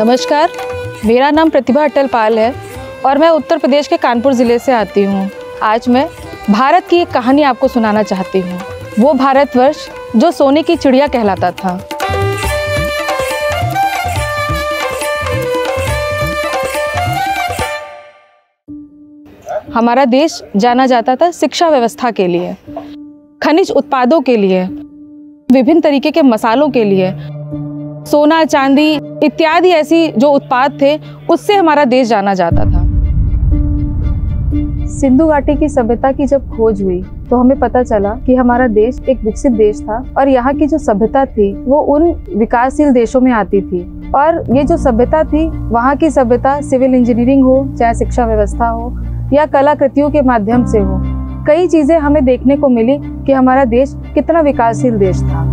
नमस्कार, मेरा नाम प्रतिभा अटलपाल है और मैं उत्तर प्रदेश के कानपुर ज़िले से आती हूँ। आज मैं भारत की एक कहानी आपको सुनाना चाहती हूँ। वो भारतवर्ष जो सोने की चिड़िया कहलाता था। हमारा देश जाना जाता था शिक्षा व्यवस्था के लिए, खनिज उत्पादों के लिए, विभिन्न तरीके के मसालों के लिए, सोना चांदी इत्यादि ऐसी जो उत्पाद थे उससे हमारा देश जाना जाता था। सिंधु घाटी की सभ्यता की जब खोज हुई तो हमें पता चला कि हमारा देश एक विकसित देश था और यहाँ की जो सभ्यता थी वो उन विकासशील देशों में आती थी। और ये जो सभ्यता थी, वहाँ की सभ्यता सिविल इंजीनियरिंग हो, चाहे शिक्षा व्यवस्था हो या कलाकृतियों के माध्यम से हो, कई चीजें हमें देखने को मिली कि हमारा देश कितना विकासशील देश था।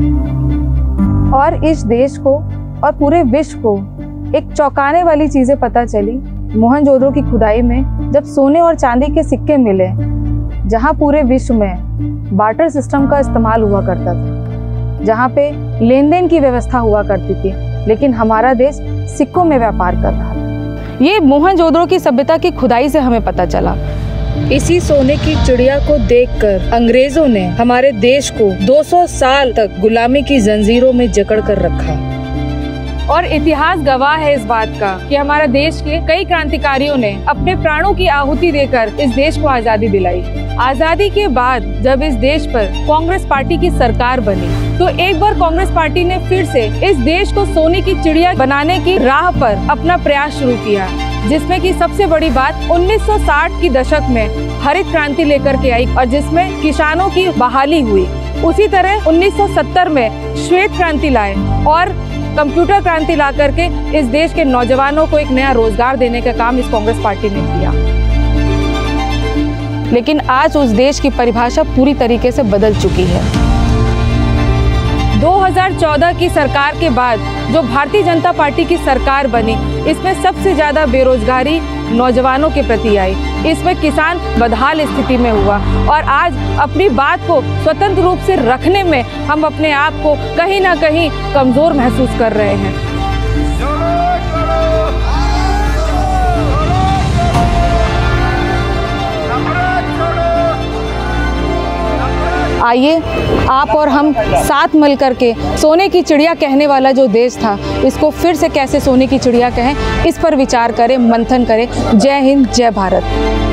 और इस देश को और पूरे विश्व को एक चौंकाने वाली चीजें पता चली मोहनजोदड़ो की खुदाई में, जब सोने और चांदी के सिक्के मिले, जहां पूरे विश्व में बार्टर सिस्टम का इस्तेमाल हुआ करता था, जहां पे लेन देन की व्यवस्था हुआ करती थी, लेकिन हमारा देश सिक्कों में व्यापार कर रहा था। ये मोहनजोदड़ो की सभ्यता की खुदाई से हमें पता चला। इसी सोने की चिड़िया को देखकर अंग्रेजों ने हमारे देश को 200 साल तक गुलामी की जंजीरों में जकड़ कर रखा। और इतिहास गवाह है इस बात का कि हमारा देश के कई क्रांतिकारियों ने अपने प्राणों की आहुति देकर इस देश को आजादी दिलाई। आजादी के बाद जब इस देश पर कांग्रेस पार्टी की सरकार बनी तो एक बार कांग्रेस पार्टी ने फिर से इस देश को सोने की चिड़िया बनाने की राह पर अपना प्रयास शुरू किया, जिसमें कि सबसे बड़ी बात 1960 की दशक में हरित क्रांति लेकर के आई और जिसमें किसानों की बहाली हुई। उसी तरह 1970 में श्वेत क्रांति लाए और कंप्यूटर क्रांति ला करके इस देश के नौजवानों को एक नया रोजगार देने का काम इस कांग्रेस पार्टी ने किया। लेकिन आज उस देश की परिभाषा पूरी तरीके से बदल चुकी है। 2014 की सरकार के बाद जो भारतीय जनता पार्टी की सरकार बनी, इसमें सबसे ज्यादा बेरोजगारी नौजवानों के प्रति आई। इसमें किसान बदहाल स्थिति में हुआ और आज अपनी बात को स्वतंत्र रूप से रखने में हम अपने आप को कहीं ना कहीं कमजोर महसूस कर रहे हैं। आइए आप और हम साथ मिल करके सोने की चिड़िया कहने वाला जो देश था, इसको फिर से कैसे सोने की चिड़िया कहें, इस पर विचार करें, मंथन करें। जय हिंद, जय भारत।